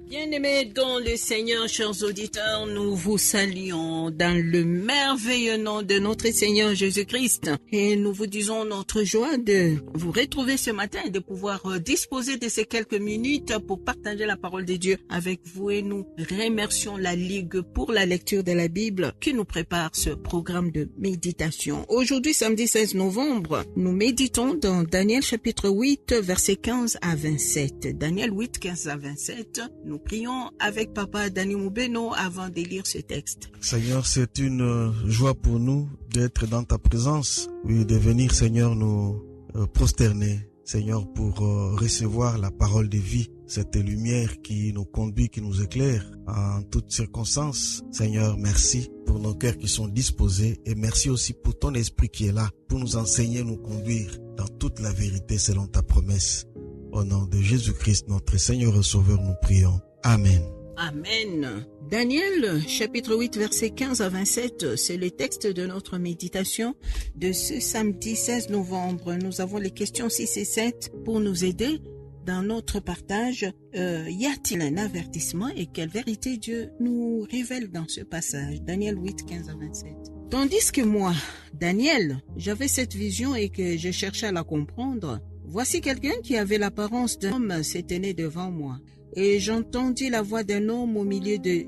Bien-aimés dans le Seigneur, chers auditeurs, nous vous saluons dans le merveilleux nom de notre Seigneur Jésus-Christ et nous vous disons notre joie de vous retrouver ce matin et de pouvoir disposer de ces quelques minutes pour partager la parole de Dieu avec vous, et nous remercions la Ligue pour la lecture de la Bible qui nous prépare ce programme de méditation. Aujourd'hui, samedi 16 novembre, nous méditons dans Daniel chapitre 8, versets 15 à 27. Daniel 8, 15 à 27. Nous prions avec Papa Dani Moubeno avant de lire ce texte. Seigneur, c'est une joie pour nous d'être dans ta présence, oui, de venir, Seigneur, nous prosterner, Seigneur, pour recevoir la parole de vie, cette lumière qui nous conduit, qui nous éclaire en toutes circonstances. Seigneur, merci pour nos cœurs qui sont disposés, et merci aussi pour ton esprit qui est là pour nous enseigner, nous conduire dans toute la vérité selon ta promesse. Au nom de Jésus-Christ, notre Seigneur et Sauveur, nous prions. Amen. Amen. Daniel, chapitre 8, versets 15 à 27, c'est le texte de notre méditation de ce samedi 16 novembre. Nous avons les questions 6 et 7 pour nous aider dans notre partage. Y a-t-il un avertissement et quelle vérité Dieu nous révèle dans ce passage? Daniel 8, 15 à 27. Tandis que moi, Daniel, j'avais cette vision et que je cherchais à la comprendre, voici quelqu'un qui avait l'apparence d'un homme s'est tenu devant moi. Et j'entendis la voix d'un homme au milieu de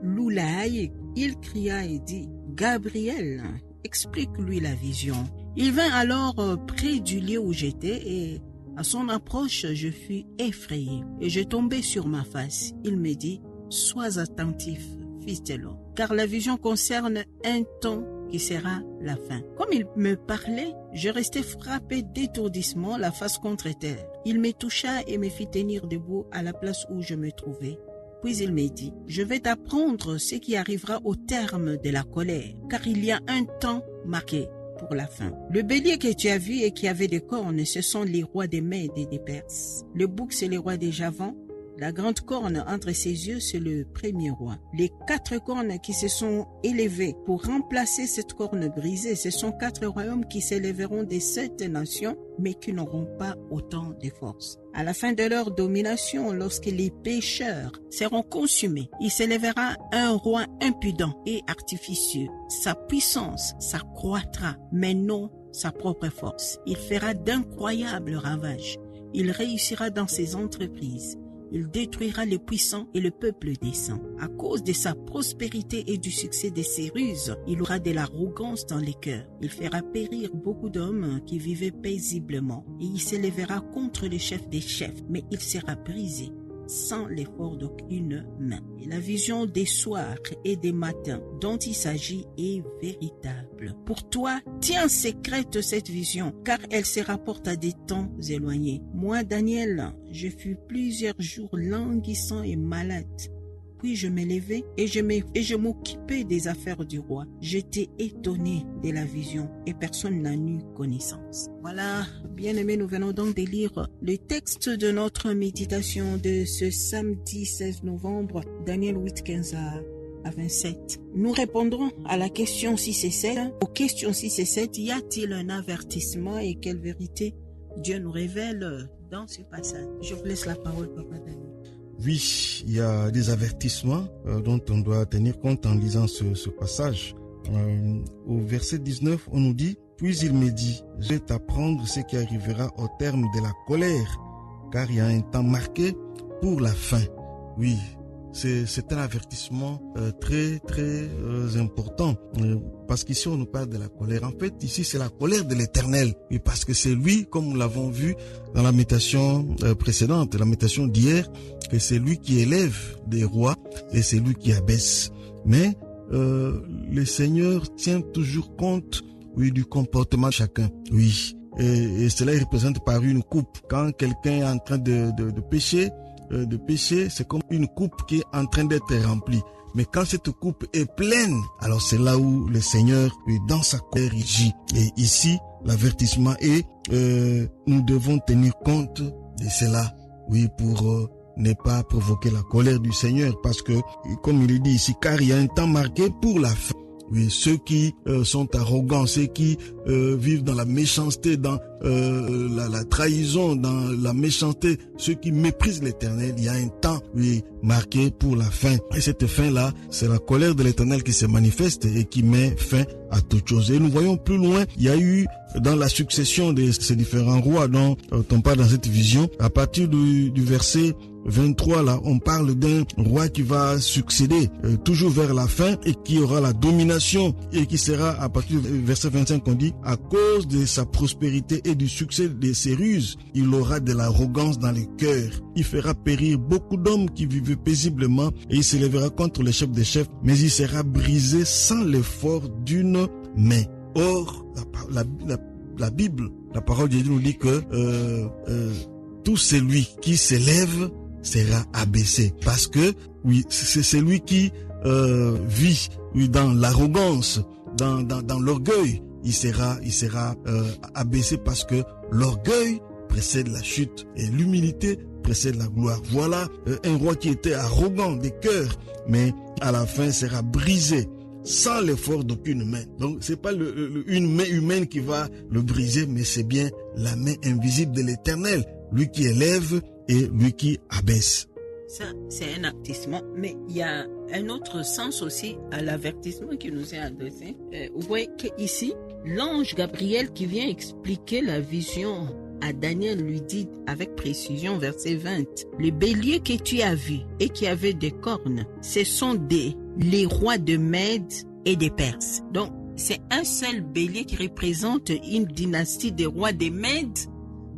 l'oulaï. Il cria et dit, « Gabriel, explique-lui la vision. » Il vint alors près du lieu où j'étais et à son approche, je fus effrayé et je tombai sur ma face. Il me dit, « Sois attentif, fils de l'homme, car la vision concerne un temps qui sera la fin. » Comme il me parlait, je restais frappé d'étourdissement, la face contre terre. Il me toucha et me fit tenir debout à la place où je me trouvais. Puis il me dit, « Je vais t'apprendre ce qui arrivera au terme de la colère, car il y a un temps marqué pour la fin. Le bélier que tu as vu et qui avait des cornes, ce sont les rois des Mèdes et des Perses. Le bouc, c'est le roi des Javans. La grande corne entre ses yeux, c'est le premier roi. Les 4 cornes qui se sont élevées pour remplacer cette corne brisée, ce sont 4 royaumes qui s'élèveront des 7 nations, mais qui n'auront pas autant de force. À la fin de leur domination, lorsque les pécheurs seront consumés, il s'élèvera un roi impudent et artificieux. Sa puissance s'accroîtra, mais non sa propre force. Il fera d'incroyables ravages. Il réussira dans ses entreprises. Il détruira les puissants et le peuple des saints. À cause de sa prospérité et du succès de ses ruses, il aura de l'arrogance dans les cœurs. Il fera périr beaucoup d'hommes qui vivaient paisiblement. Et il s'élèvera contre le chef des chefs, mais il sera brisé sans l'effort d'aucune main. Et la vision des soirs et des matins dont il s'agit est véritable. Pour toi, tiens secrète cette vision, car elle se rapporte à des temps éloignés. Moi, Daniel, je fus plusieurs jours languissant et malade. Puis je me levai et je m'occupais des affaires du roi. J'étais étonné de la vision et personne n'en eut connaissance. Voilà, bien-aimés, nous venons donc de lire le texte de notre méditation de ce samedi 16 novembre, Daniel 8, 15 à 27. Nous répondrons à la question 6 et 7. Aux questions 6 et 7, y a-t-il un avertissement et quelle vérité Dieu nous révèle dans ce passage? Je vous laisse la parole, Papa Daniel. Oui, il y a des avertissements dont on doit tenir compte en lisant ce passage. Au verset 19, on nous dit, « Puis il me dit, je vais t'apprendre ce qui arrivera au terme de la colère, car il y a un temps marqué pour la fin. » Oui, c'est un avertissement très important, parce qu'ici on nous parle de la colère. En fait, ici c'est la colère de l'Éternel, et parce que c'est lui, comme nous l'avons vu dans la méditation précédente, la méditation d'hier, que c'est lui qui élève des rois et c'est lui qui abaisse. Mais le Seigneur tient toujours compte, oui, du comportement de chacun. Oui, et cela est représenté par une coupe. Quand quelqu'un est en train de pécher, c'est comme une coupe qui est en train d'être remplie. Mais quand cette coupe est pleine, alors c'est là où le Seigneur, dans sa colère, il agit. Et ici, l'avertissement est, nous devons tenir compte de cela, oui, pour ne pas provoquer la colère du Seigneur. Parce que, comme il est dit ici, car il y a un temps marqué pour la fin. Oui, ceux qui sont arrogants, ceux qui vivent dans la méchanceté, dans la trahison, dans la méchanceté, ceux qui méprisent l'Éternel, il y a un temps, oui, marqué pour la fin. Et cette fin-là, c'est la colère de l'Éternel qui se manifeste et qui met fin à toute chose. Et nous voyons plus loin, il y a eu dans la succession de ces différents rois dont on parle dans cette vision, à partir du verset 23, là, on parle d'un roi qui va succéder toujours vers la fin et qui aura la domination et qui sera, à partir du verset 25, on dit, à cause de sa prospérité et du succès de ses ruses, il aura de l'arrogance dans les cœurs. Il fera périr beaucoup d'hommes qui vivaient paisiblement et il s'élèvera contre les chefs des chefs, mais il sera brisé sans l'effort d'une main. Or, la Bible, la parole de Dieu nous dit que tout celui qui s'élève sera abaissé, parce que oui, c'est celui qui vit oui, dans l'arrogance, dans l'orgueil, il sera abaissé, parce que l'orgueil précède la chute et l'humilité précède la gloire. Voilà un roi qui était arrogant de cœur, mais à la fin sera brisé sans l'effort d'aucune main. Donc c'est pas une main humaine qui va le briser, mais c'est bien la main invisible de l'Éternel, lui qui élève et lui qui abaisse. Ça, c'est un avertissement, mais il y a un autre sens aussi à l'avertissement qui nous est adressé. Vous voyez qu'ici, l'ange Gabriel qui vient expliquer la vision à Daniel lui dit avec précision, verset 20, « Le bélier que tu as vu et qui avait des cornes, ce sont les rois de Mède et des Perses. » Donc, c'est un seul bélier qui représente une dynastie des rois des Mèdes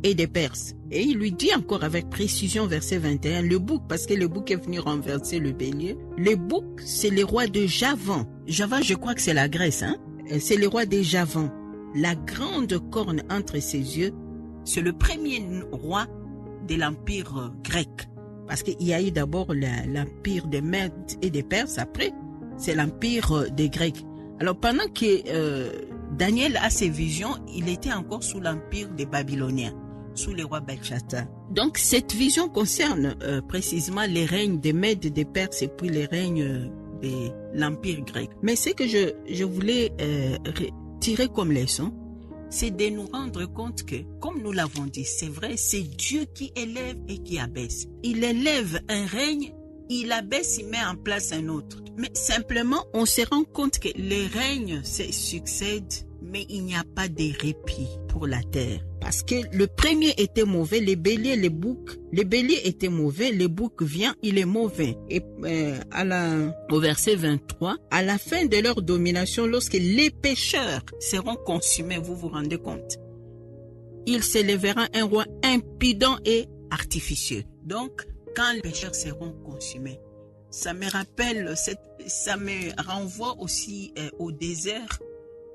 et des Perses. Et il lui dit encore avec précision, verset 21, le bouc, parce que le bouc est venu renverser le bélier. Le bouc, c'est les rois de Javan. Javan, je crois que c'est la Grèce, hein. C'est les rois de Javan. La grande corne entre ses yeux, c'est le premier roi de l'empire grec. Parce qu'il y a eu d'abord l'empire des Mèdes et des Perses, après, c'est l'empire des Grecs. Alors, pendant que Daniel a ses visions, il était encore sous l'empire des Babyloniens, sous les rois Belshazzar. Donc, cette vision concerne précisément les règnes des Mèdes et des Perses et puis les règnes de l'empire grec. Mais ce que je voulais tirer comme leçon, c'est de nous rendre compte que, comme nous l'avons dit, c'est vrai, c'est Dieu qui élève et qui abaisse. Il élève un règne, il abaisse, il met en place un autre. Mais simplement, on se rend compte que les règnes se succèdent, mais il n'y a pas de répit pour la terre. Parce que le premier était mauvais, les béliers, les boucs. Les béliers étaient mauvais, le bouc vient, il est mauvais. Et au verset 23, à la fin de leur domination, lorsque les pécheurs seront consumés, vous vous rendez compte, il s'élèvera un roi impudent et artificieux. Donc, quand les pécheurs seront consumés, ça me rappelle, ça me renvoie aussi au désert,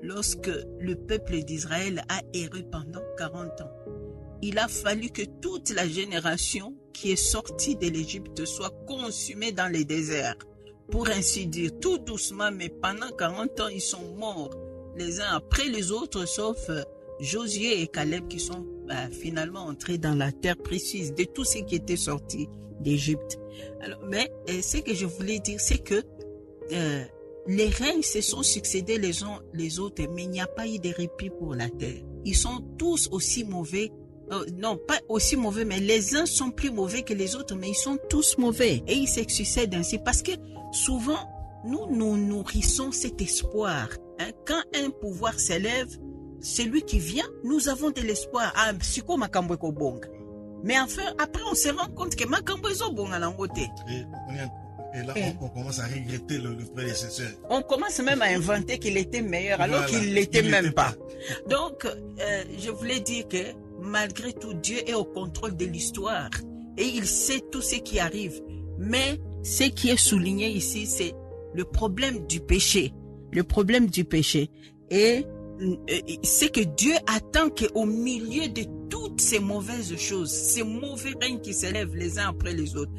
lorsque le peuple d'Israël a erré pendant 40 ans. Il a fallu que toute la génération qui est sortie de l'Égypte soit consumée dans les déserts. Pour ainsi dire, tout doucement, mais pendant 40 ans, ils sont morts les uns après les autres, sauf Josué et Caleb qui sont finalement entrés dans la terre précise de tous ceux qui étaient sortis d'Égypte. Alors, mais ce que je voulais dire, c'est que les règnes se sont succédés les uns les autres, mais il n'y a pas eu de répit pour la terre. Ils sont tous aussi mauvais. Non, pas aussi mauvais, mais les uns sont plus mauvais que les autres, mais ils sont tous mauvais. Et ils se succèdent ainsi parce que souvent, nous nourrissons cet espoir. Hein? Quand un pouvoir s'élève, celui qui vient, nous avons de l'espoir. Ah, psycho makambo eko bonga. Mais enfin, après, on se rend compte que makambo ezo bonga langote. Et là, on commence à regretter le prédécesseur. On commence même à inventer qu'il était meilleur, alors qu'il ne l'était même pas. Donc, je voulais dire que malgré tout, Dieu est au contrôle de l'histoire et il sait tout ce qui arrive. Mais ce qui est souligné ici, c'est le problème du péché. Le problème du péché. Et c'est que Dieu attend qu'au milieu de toutes ces mauvaises choses, ces mauvais règnes qui s'élèvent les uns après les autres,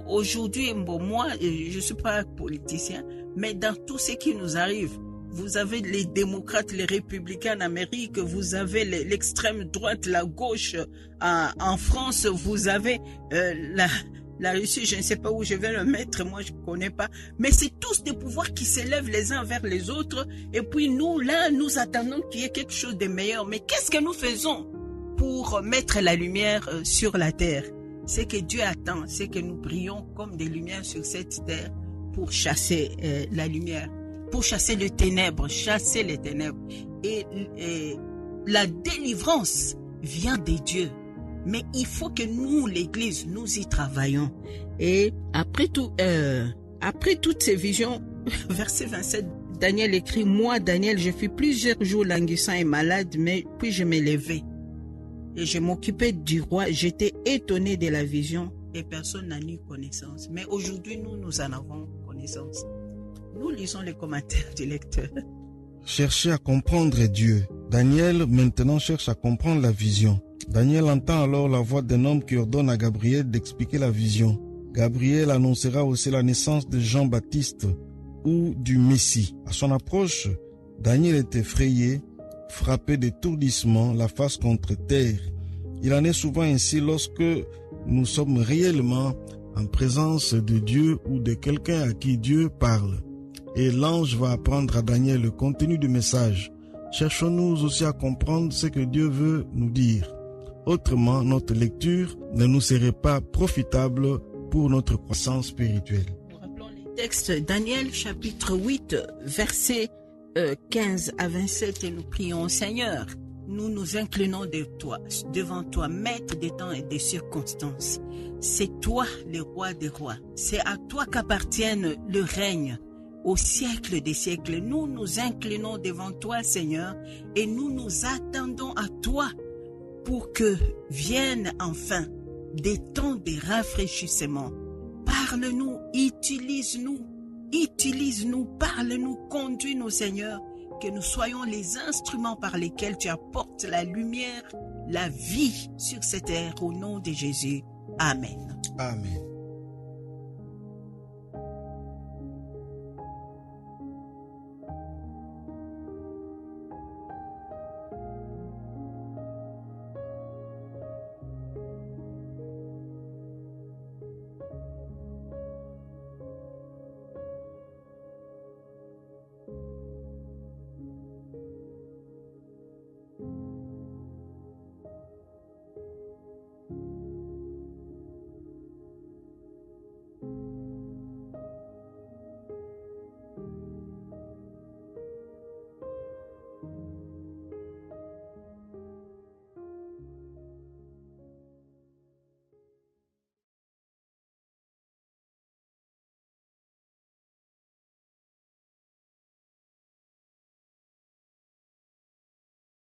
aujourd'hui, bon, moi, je suis pas politicien, mais dans tout ce qui nous arrive, vous avez les démocrates, les républicains en Amérique, vous avez l'extrême droite, la gauche en France, vous avez La Russie, je ne sais pas où je vais le mettre, moi je ne connais pas. Mais c'est tous des pouvoirs qui s'élèvent les uns vers les autres. Et puis nous, là, nous attendons qu'il y ait quelque chose de meilleur. Mais qu'est-ce que nous faisons pour mettre la lumière sur la terre? C'est que Dieu attend, c'est que nous brillons comme des lumières sur cette terre pour chasser la lumière, pour chasser les ténèbres, chasser les ténèbres. Et la délivrance vient des dieux. Mais il faut que nous, l'Église, nous y travaillons. Et après toutes ces visions, verset 27, Daniel écrit, « Moi, Daniel, je fus plusieurs jours languissant et malade, mais puis je me levai. Et je m'occupais du roi, j'étais étonné de la vision et personne n'a eu connaissance. » Mais aujourd'hui, nous en avons connaissance. Nous lisons les commentaires du lecteur. Chercher à comprendre Dieu. Daniel maintenant cherche à comprendre la vision. Daniel entend alors la voix d'un homme qui ordonne à Gabriel d'expliquer la vision. Gabriel annoncera aussi la naissance de Jean-Baptiste ou du Messie. À son approche, Daniel est effrayé, frappé d'étourdissement, la face contre terre. Il en est souvent ainsi lorsque nous sommes réellement en présence de Dieu ou de quelqu'un à qui Dieu parle. Et l'ange va apprendre à Daniel le contenu du message. Cherchons-nous aussi à comprendre ce que Dieu veut nous dire. Autrement, notre lecture ne nous serait pas profitable pour notre croissance spirituelle. Nous rappelons les textes. Daniel chapitre 8, versets 15 à 27, et nous prions, Seigneur, nous nous inclinons devant toi, maître des temps et des circonstances. C'est toi le roi des rois. C'est à toi qu'appartienne le règne. Au siècle des siècles, nous nous inclinons devant toi, Seigneur, et nous nous attendons à toi pour que viennent enfin des temps de rafraîchissement. Parle-nous, utilise-nous, parle-nous, conduis-nous, Seigneur, que nous soyons les instruments par lesquels tu apportes la lumière, la vie sur cette terre, au nom de Jésus. Amen. Amen.